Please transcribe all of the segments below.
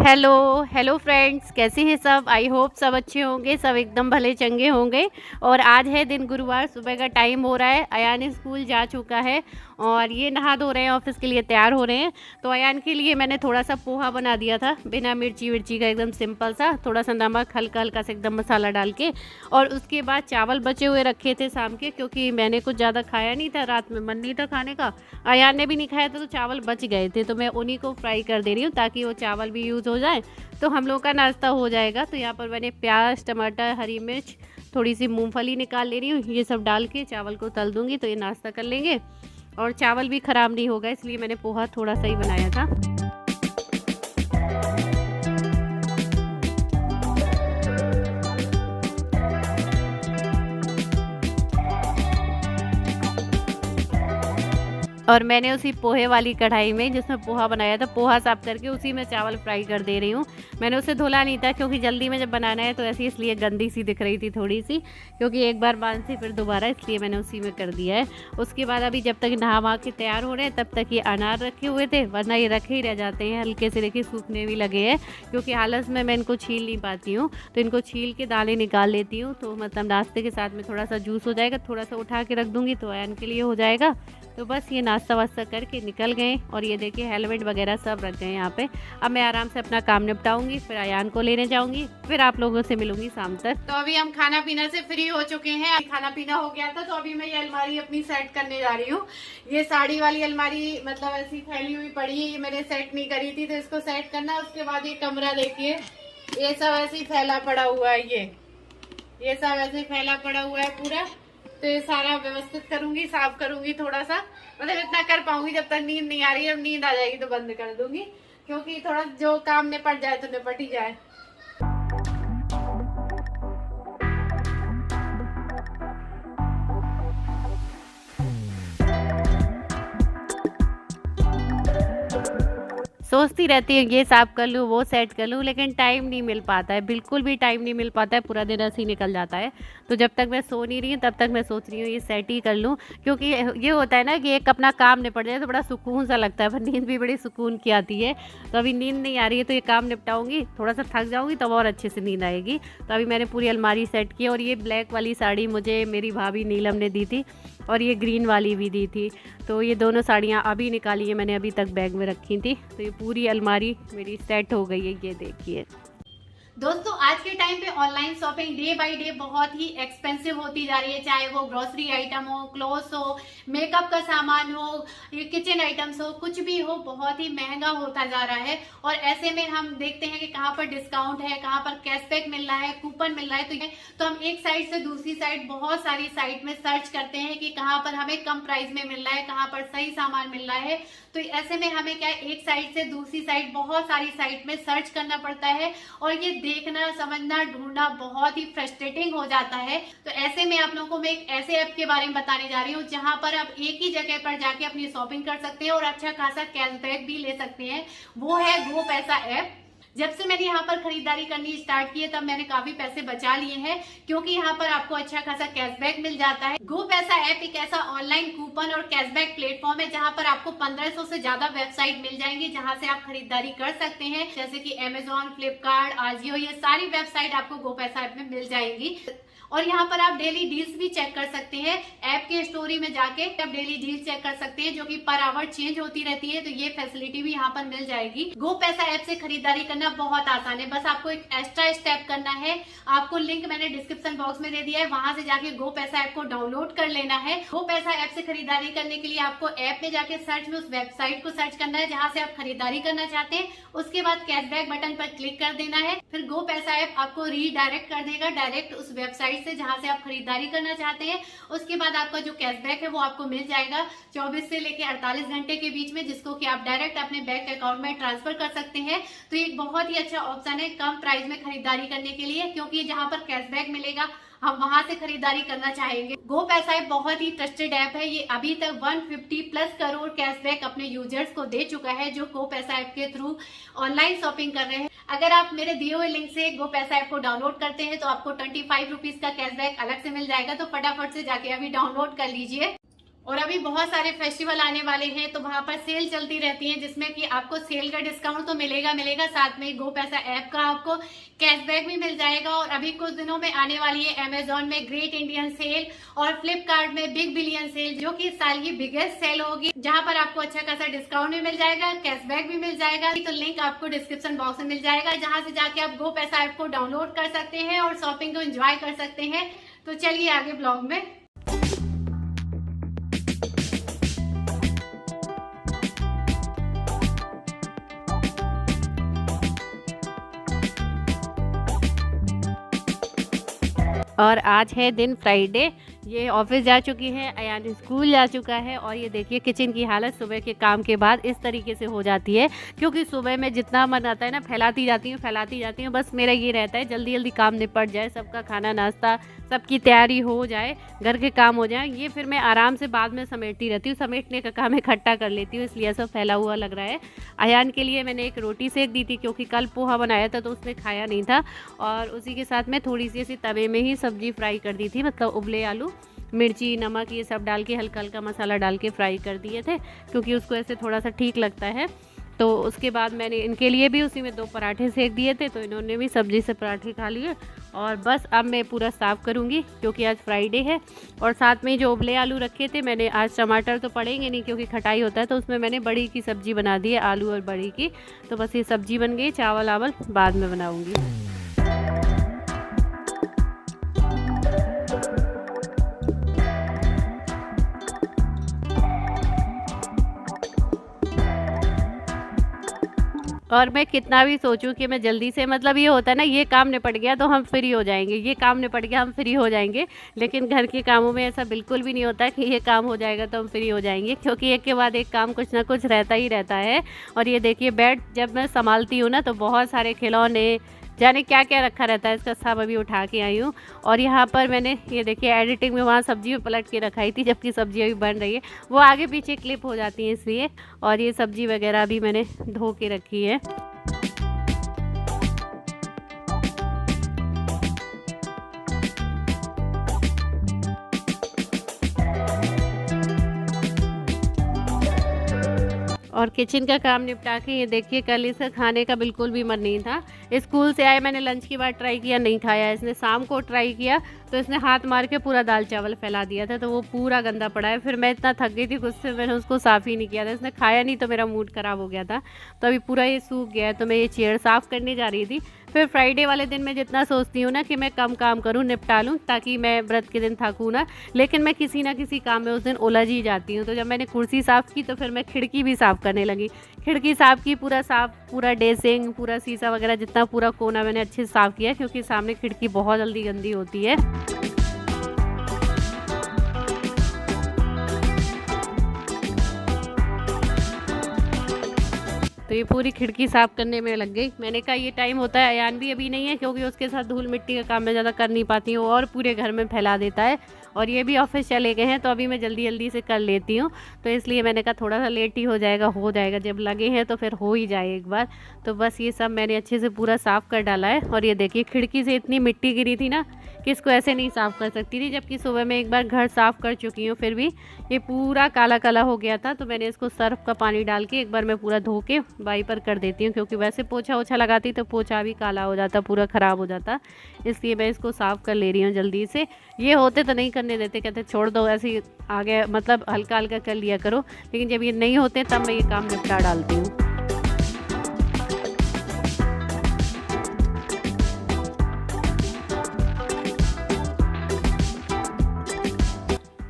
Hello hello friends, कैसे हैं सब। आई होप सब अच्छे होंगे, सब एकदम भले चंगे होंगे। और आज है दिन गुरुवार, सुबह का टाइम हो रहा है। अयान स्कूल जा चुका है और ये नहा धो रहे हैं, ऑफिस के लिए तैयार हो रहे हैं। तो अयान के लिए मैंने थोड़ा सा पोहा बना दिया था, बिना मिर्ची विर्ची का, एकदम सिंपल सा, थोड़ा सा नमक, हल्का हल्का से एकदम मसाला डाल के। और उसके बाद चावल बचे हुए रखे थे शाम के, क्योंकि मैंने कुछ ज़्यादा खाया नहीं था, रात में मन नहीं था खाने का, अयान ने भी नहीं खाया था, तो चावल बच गए थे। तो मैं उन्हीं को फ्राई कर दे रही हूँ ताकि वो चावल भी यूज़ हो जाए, तो हम लोग का नाश्ता हो जाएगा। तो यहाँ पर मैंने प्याज, टमाटर, हरी मिर्च, थोड़ी सी मूंगफली निकाल ले रही हूँ, ये सब डाल के चावल को तल दूँगी, तो ये नाश्ता कर लेंगे। और चावल भी ख़राब नहीं होगा, इसलिए मैंने पोहा थोड़ा सा ही बनाया था। और मैंने उसी पोहे वाली कढ़ाई में, जिसमें पोहा बनाया था, पोहा साफ करके उसी में चावल फ्राई कर दे रही हूँ। मैंने उसे धुला नहीं था, क्योंकि जल्दी में जब बनाना है तो ऐसी, इसलिए गंदी सी दिख रही थी थोड़ी सी, क्योंकि एक बार बांध से फिर दोबारा, इसलिए मैंने उसी में कर दिया है। उसके बाद अभी जब तक नहा वहा के तैयार हो रहे हैं, तब तक ये अनार रखे हुए थे, वरना ये रखे ही रह जाते हैं, हल्के से देखिए सूखने भी लगे हैं, क्योंकि आलस में मैं इनको छील नहीं पाती हूँ। तो इनको छील के दाने निकाल लेती हूँ, तो मतलब नाश्ते के साथ में थोड़ा सा जूस हो जाएगा, थोड़ा सा उठा के रख दूँगी तो अयान के लिए हो जाएगा। तो बस ये नाश्ता वास्ता करके निकल गए। और ये देखिए हेलमेट वगैरह सब रख गए यहाँ पे। अब मैं आराम से अपना काम निपटाऊंगी, फिर अयान को लेने जाऊंगी, फिर आप लोगों से मिलूंगी शाम तक। तो अभी हम खाना पीना से फ्री हो चुके हैं, खाना पीना हो गया था, तो अभी मैं ये अलमारी अपनी सेट करने जा रही हूँ। ये साड़ी वाली अलमारी मतलब ऐसी फैली हुई पड़ी है, ये मैंने सेट नहीं करी थी, तो इसको सेट करना है। उसके बाद ये कमरा देखिए, ये सब ऐसे ही फैला पड़ा हुआ है, ये सब ऐसे फैला पड़ा हुआ है पूरा। तो ये सारा व्यवस्थित करूंगी, साफ करूंगी थोड़ा सा, मतलब इतना कर पाऊंगी। जब तक नींद नहीं आ रही है, अब नींद आ जाएगी तो बंद कर दूंगी, क्योंकि थोड़ा जो काम निपट जाए तो निपट ही जाए। सोचती रहती है ये साफ कर लूँ, वो सेट कर लूँ, लेकिन टाइम नहीं मिल पाता है, बिल्कुल भी टाइम नहीं मिल पाता है, पूरा दिन ऐसे ही निकल जाता है। तो जब तक मैं सो नहीं रही हूँ, तब तक मैं सोच रही हूँ ये सेट ही कर लूँ, क्योंकि ये होता है ना कि एक अपना काम निपट जाए तो बड़ा सुकून सा लगता है, पर नींद भी बड़ी सुकून की आती है। तो अभी नींद नहीं आ रही है, तो ये काम निपटाऊंगी, थोड़ा सा थक जाऊंगी तब और अच्छे से नींद आएगी। तो अभी मैंने पूरी अलमारी सेट की। और ये ब्लैक वाली साड़ी मुझे मेरी भाभी नीलम ने दी थी, और ये ग्रीन वाली भी दी थी। तो ये दोनों साड़ियाँ अभी निकाली है मैंने, अभी तक बैग में रखी थी। तो ये पूरी अलमारी मेरी सेट हो गई है, ये देखिए। दोस्तों, आज के टाइम पे online shopping day by day बहुत ही एक्सपेंसिव होती जा रही है, चाहे वो ग्रोसरी आइटम हो, क्लोथ्स हो, मेकअप का सामान हो, ये किचन आइटम्स हो, कुछ भी हो, बहुत ही महंगा होता जा रहा है। और ऐसे में हम देखते हैं कि कहाँ पर डिस्काउंट है, कहाँ पर कैशबैक मिल रहा है, कूपन मिल रहा है। तो हम एक साइट से दूसरी साइट, बहुत सारी साइट में सर्च करते हैं कि कहाँ पर हमें कम प्राइस में मिल रहा है, कहाँ पर सही सामान मिल रहा है। तो ऐसे में हमें क्या है, एक साइट से दूसरी साइट, बहुत सारी साइट में सर्च करना पड़ता है, और ये देखना, समझना, ढूंढना बहुत ही फ्रस्ट्रेटिंग हो जाता है। तो ऐसे में आप लोगों को मैं एक ऐसे ऐप के बारे में बताने जा रही हूँ, जहां पर आप एक ही जगह पर जाके अपनी शॉपिंग कर सकते हैं और अच्छा खासा कैशबैक भी ले सकते हैं। वो है गो पैसा ऐप। जब से मैंने यहाँ पर खरीदारी करनी स्टार्ट की है, तब मैंने काफी पैसे बचा लिए हैं, क्योंकि यहाँ पर आपको अच्छा खासा कैशबैक मिल जाता है। गो पैसा ऐप एक ऐसा ऑनलाइन कूपन और कैशबैक प्लेटफॉर्म है, जहाँ पर आपको 1500 से ज्यादा वेबसाइट मिल जाएंगी, जहाँ से आप खरीदारी कर सकते हैं, जैसे कि अमेजोन, फ्लिपकार्ट, आजियो, ये सारी वेबसाइट आपको गो पैसा ऐप में मिल जाएंगी। और यहाँ पर आप डेली डील्स भी चेक कर सकते हैं, ऐप के स्टोरी में जाके आप डेली डील्स चेक कर सकते हैं, जो कि पर आवर चेंज होती रहती है। तो ये फैसिलिटी भी यहाँ पर मिल जाएगी। गो पैसा ऐप से खरीदारी करना बहुत आसान है, बस आपको एक एक्स्ट्रा स्टेप करना है। आपको लिंक मैंने डिस्क्रिप्शन बॉक्स में दे दिया है, वहां से जाके गो पैसा ऐप को डाउनलोड कर लेना है। गो पैसा ऐप से खरीदारी करने के लिए आपको ऐप में जाके सर्च में उस वेबसाइट को सर्च करना है जहाँ से आप खरीदारी करना चाहते हैं। उसके बाद कैशबैक बटन पर क्लिक कर देना है, फिर गो पैसा ऐप आपको रीडायरेक्ट कर देगा डायरेक्ट उस वेबसाइट से जहां से आप खरीदारी करना चाहते हैं। उसके बाद आपका जो कैशबैक है वो आपको मिल जाएगा 24 से लेकर 48 घंटे के बीच में, जिसको कि आप डायरेक्ट अपने बैंक अकाउंट में ट्रांसफर कर सकते हैं। तो ये बहुत ही अच्छा ऑप्शन है कम प्राइस में खरीदारी करने के लिए, क्योंकि जहां पर कैशबैक मिलेगा हम वहां से खरीदारी करना चाहेंगे। गो पैसा ऐप बहुत ही ट्रस्टेड ऐप है। ये अभी तक 150 प्लस करोड़ कैशबैक अपने यूजर्स को दे चुका है, जो गो पैसा ऐप के थ्रू ऑनलाइन शॉपिंग कर रहे हैं। अगर आप मेरे दिए हुए लिंक से गो पैसा ऐप को डाउनलोड करते हैं, तो आपको 25 रुपीज का कैशबैक अलग से मिल जाएगा। तो फटाफट से जाके अभी डाउनलोड कर लीजिए। और अभी बहुत सारे फेस्टिवल आने वाले हैं तो वहां पर सेल चलती रहती है, जिसमें कि आपको सेल का डिस्काउंट तो मिलेगा, साथ में गो पैसा ऐप का आपको कैशबैक भी मिल जाएगा। और अभी कुछ दिनों में आने वाली है अमेजोन में ग्रेट इंडियन सेल और फ्लिपकार्ट में बिग बिलियन सेल, जो कि इस साल की बिगेस्ट सेल होगी, जहां पर आपको अच्छा खासा डिस्काउंट भी मिल जाएगा, कैशबैक भी मिल जाएगा। तो लिंक आपको डिस्क्रिप्शन बॉक्स में मिल जाएगा, जहां से जाके आप गो पैसा ऐप को डाउनलोड कर सकते हैं और शॉपिंग को एंजॉय कर सकते हैं। तो चलिए आगे ब्लॉग में। और आज है दिन फ्राइडे, ये ऑफिस जा चुकी है, अयान स्कूल जा चुका है। और ये देखिए किचन की हालत सुबह के काम के बाद इस तरीके से हो जाती है, क्योंकि सुबह में जितना मन आता है ना फैलाती जाती हूँ। बस मेरा ये रहता है जल्दी जल्दी काम निपट जाए, सबका खाना नाश्ता सबकी तैयारी हो जाए, घर के काम हो जाए। ये फिर मैं आराम से बाद में समेटती रहती हूँ, समेटने का काम इकट्ठा कर लेती हूँ, इसलिए सब फैला हुआ लग रहा है। अयान के लिए मैंने एक रोटी सेक दी थी, क्योंकि कल पोहा बनाया था तो उसने खाया नहीं था। और उसी के साथ में थोड़ी सी ऐसी तवे में ही सब्जी फ्राई कर दी थी, मतलब उबले आलू, मिर्ची, नमक ये सब डाल के हल्का हल्का मसाला डाल के फ्राई कर दिए थे, क्योंकि उसको ऐसे थोड़ा सा ठीक लगता है। तो उसके बाद मैंने इनके लिए भी उसी में 2 पराठे सेक दिए थे, तो इन्होंने भी सब्जी से पराठे खा लिए। और बस अब मैं पूरा साफ़ करूँगी, क्योंकि आज फ्राइडे है। और साथ में जो उबले आलू रखे थे मैंने, आज टमाटर तो पड़ेंगे नहीं क्योंकि खटाई होता है, तो उसमें मैंने बड़ी की सब्ज़ी बना दी है, आलू और बड़ी की। तो बस ये सब्ज़ी बन गई, चावल आवल बाद में बनाऊँगी। और मैं कितना भी सोचूं कि मैं जल्दी से, मतलब ये होता है ना, ये काम निपट गया तो हम फ्री हो जाएंगे, ये काम निपट गया हम फ्री हो जाएंगे। लेकिन घर के कामों में ऐसा बिल्कुल भी नहीं होता कि ये काम हो जाएगा तो हम फ्री हो जाएंगे, क्योंकि एक के बाद एक काम कुछ ना कुछ रहता ही रहता है। और ये देखिए बेड जब मैं संभालती हूँ ना तो बहुत सारे खिलौने, जाने क्या क्या रखा रहता है, इसका सब अभी उठा के आई हूँ। और यहाँ पर मैंने ये देखिए एडिटिंग में वहाँ सब्जी में पलट के रखाई थी, जबकि सब्जी अभी बन रही है, वो आगे पीछे क्लिप हो जाती है इसलिए। और ये सब्जी वगैरह भी मैंने धो के रखी है। और किचन का काम निपटा के ये देखिए कल इसका खाने का बिल्कुल भी मन नहीं था। स्कूल से आए, मैंने लंच की बार ट्राई किया, नहीं खाया। इसने शाम को ट्राई किया तो इसने हाथ मार के पूरा दाल चावल फैला दिया था, तो वो पूरा गंदा पड़ा है। फिर मैं इतना थक गई थी गुस्से, मैंने उसको साफ़ ही नहीं किया था। इसने खाया नहीं तो मेरा मूड ख़राब हो गया था। तो अभी पूरा ये सूख गया है, तो मैं ये चेयर साफ़ करने जा रही थी। फिर फ्राइडे वाले दिन मैं जितना सोचती हूँ ना कि मैं कम काम करूँ, निपटा लूँ, ताकि मैं व्रत के दिन थकूँ ना, लेकिन मैं किसी ना किसी काम में उस दिन उलझ ही जाती हूँ। तो जब मैंने कुर्सी साफ़ की तो फिर मैं खिड़की भी साफ़ करने लगी। खिड़की साफ़ की, पूरा ड्रेसिंग, पूरा शीशा वगैरह जितना पूरा कोना मैंने अच्छे से साफ़ किया, क्योंकि सामने खिड़की बहुत जल्दी गंदी होती है। तो ये पूरी खिड़की साफ़ करने में लग गई। मैंने कहा ये टाइम होता है, अयान भी अभी नहीं है, क्योंकि उसके साथ धूल मिट्टी का काम मैं ज़्यादा कर नहीं पाती हूँ और पूरे घर में फैला देता है। और ये भी ऑफिस चले गए हैं, तो अभी मैं जल्दी जल्दी से कर लेती हूँ। तो इसलिए मैंने कहा थोड़ा सा लेट ही हो जाएगा, जब लगे हैं तो फिर हो ही जाए एक बार। तो बस ये सब मैंने अच्छे से पूरा साफ़ कर डाला है। और ये देखिए खिड़की से इतनी मिट्टी गिरी थी ना कि इसको ऐसे नहीं साफ़ कर सकती थी, जबकि सुबह मैं एक बार घर साफ़ कर चुकी हूँ, फिर भी ये पूरा काला काला हो गया था। तो मैंने इसको सर्फ का पानी डाल के एक बार मैं पूरा धो के वाइपर कर देती हूँ, क्योंकि वैसे पोछा ओछा लगाती तो पोछा भी काला हो जाता, पूरा ख़राब हो जाता। इसलिए मैं इसको साफ़ कर ले रही हूँ जल्दी से। ये होते तो नहीं करने देते, कहते छोड़ दो ऐसे ही आगे, मतलब हल्का हल्का कर लिया करो। लेकिन जब ये नहीं होते तब मैं ये काम निपटा डालती हूँ।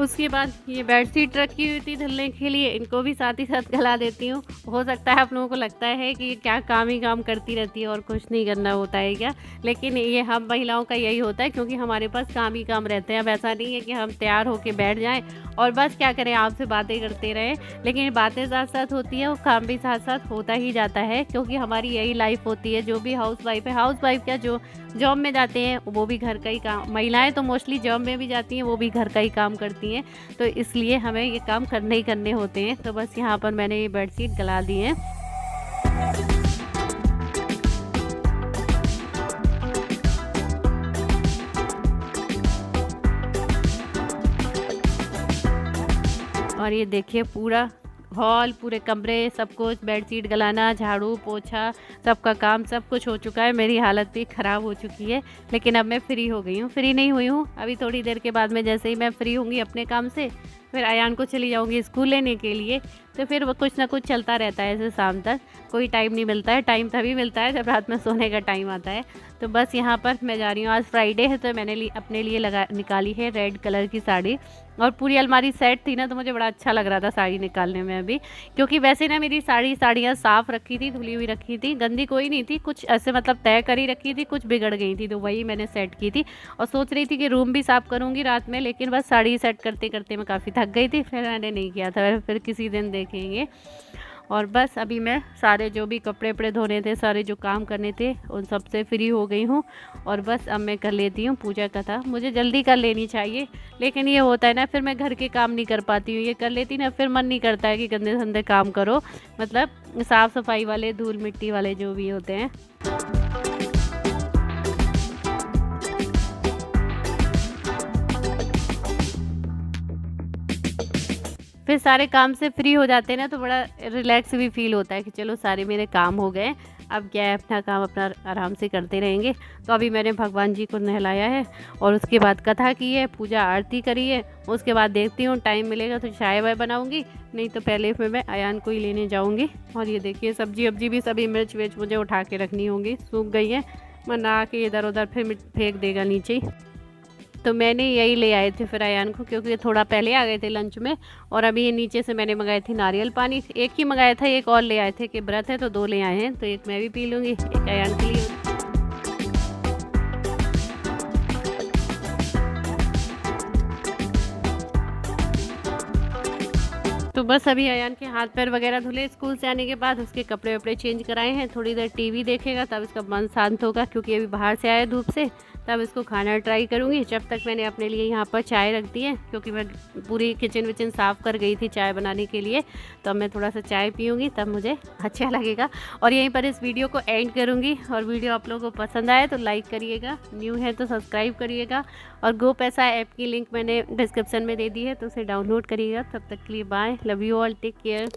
उसके बाद ये बेडशीट रखी हुई थी धुलने के लिए, इनको भी साथ ही साथ गला देती हूँ। हो सकता है आप लोगों को लगता है कि ये क्या काम ही काम करती रहती है और कुछ नहीं करना होता है क्या, लेकिन ये हम महिलाओं का यही होता है, क्योंकि हमारे पास काम ही काम रहते हैं। अब ऐसा नहीं है कि हम तैयार होके बैठ जाएं और बस क्या करें, आपसे बातें करते रहें, लेकिन बातें साथ साथ होती है और काम भी साथ साथ होता ही जाता है, क्योंकि हमारी यही लाइफ होती है। जो भी हाउस वाइफ है, हाउस वाइफ क्या, जो जॉब में जाते हैं वो भी घर का ही काम, महिलाएं तो मोस्टली जॉब में भी जाती हैं, वो भी घर का ही काम करती हैं। तो इसलिए हमें ये काम करने ही करने होते हैं। तो बस यहाँ पर मैंने ये बेडशीट गला दी है। और ये देखिए पूरा हॉल, पूरे कमरे, सब कुछ, बेडशीट गलाना, झाड़ू पोछा, सबका काम, सब कुछ हो चुका है। मेरी हालत भी ख़राब हो चुकी है, लेकिन अब मैं फ्री हो गई हूँ। फ्री नहीं हुई हूँ अभी, थोड़ी देर के बाद में जैसे ही मैं फ्री होंगी अपने काम से, फिर अयान को चली जाऊँगी स्कूल लेने के लिए। तो फिर वो कुछ ना कुछ चलता रहता है ऐसे शाम तक, कोई टाइम नहीं मिलता है। टाइम तभी मिलता है जब रात में सोने का टाइम आता है। तो बस यहाँ पर मैं जा रही हूँ, आज फ्राइडे है तो मैंने अपने लिए निकाली है रेड कलर की साड़ी। और पूरी अलमारी सेट थी ना, तो मुझे बड़ा अच्छा लग रहा था साड़ी निकालने में अभी, क्योंकि वैसे ना मेरी साड़ियाँ साफ़ रखी थी, धुली हुई रखी थी, गंदी कोई नहीं थी, कुछ ऐसे मतलब तय करी रखी थी, कुछ बिगड़ गई थी, तो वही मैंने सेट की थी। और सोच रही थी कि रूम भी साफ़ करूँगी रात में, लेकिन बस साड़ी सेट करते करते मैं काफ़ी थक गई थी, फिर मैंने नहीं किया था, फिर किसी दिन देखेंगे। और बस अभी मैं सारे जो भी कपड़े वपड़े धोने थे, सारे जो काम करने थे, उन सब से फ्री हो गई हूँ। और बस अब मैं कर लेती हूँ पूजा कथा। मुझे जल्दी कर लेनी चाहिए, लेकिन ये होता है ना, फिर मैं घर के काम नहीं कर पाती हूँ। ये कर लेती ना, फिर मन नहीं करता है कि गंदे संदे काम करो, मतलब साफ़ सफाई वाले, धूल मिट्टी वाले जो भी होते हैं। फिर सारे काम से फ्री हो जाते हैं ना, तो बड़ा रिलैक्स भी फील होता है कि चलो सारे मेरे काम हो गए, अब क्या है, अपना काम अपना आराम से करते रहेंगे। तो अभी मैंने भगवान जी को नहलाया है और उसके बाद कथा की है, पूजा आरती करी है। उसके बाद देखती हूँ टाइम मिलेगा तो चाय वाय बनाऊँगी, नहीं तो पहले फिर मैं अयान को ही लेने जाऊँगी। और ये देखिए सब्जी वब्जी भी सभी मिर्च विर्च मुझे उठा के रखनी होंगी, सूख गई है, मना के इधर उधर फिर फेंक देगा नीचे ही। तो मैंने यही ले आए थे फिर अयान को, क्योंकि थोड़ा पहले आ गए थे लंच में। और अभी ये नीचे से मैंने मंगाए थे नारियल पानी, एक ही मंगाया था, एक और ले आए थे कि व्रत है तो 2 ले आए हैं, तो एक मैं भी पी लूँगी, एक अयान के लिए। तो बस अभी अयान के हाथ पैर वगैरह धुले स्कूल से आने के बाद, उसके कपड़े वपड़े चेंज कराए हैं। थोड़ी देर टीवी देखेगा, तब इसका मन शांत होगा, क्योंकि अभी बाहर से आया धूप से, तब इसको खाना ट्राई करूँगी। जब तक मैंने अपने लिए यहाँ पर चाय रख दी है, क्योंकि मैं पूरी किचन विचन साफ़ कर गई थी चाय बनाने के लिए, तो अब मैं थोड़ा सा चाय पीऊँगी, तब मुझे अच्छा लगेगा। और यहीं पर इस वीडियो को एंड करूँगी। और वीडियो आप लोगों को पसंद आए तो लाइक करिएगा, न्यू है तो सब्सक्राइब करिएगा। और गो पैसा ऐप की लिंक मैंने डिस्क्रिप्शन में दे दी है, तो उसे डाउनलोड करिएगा। तब तक के लिए bye, love you all, take care.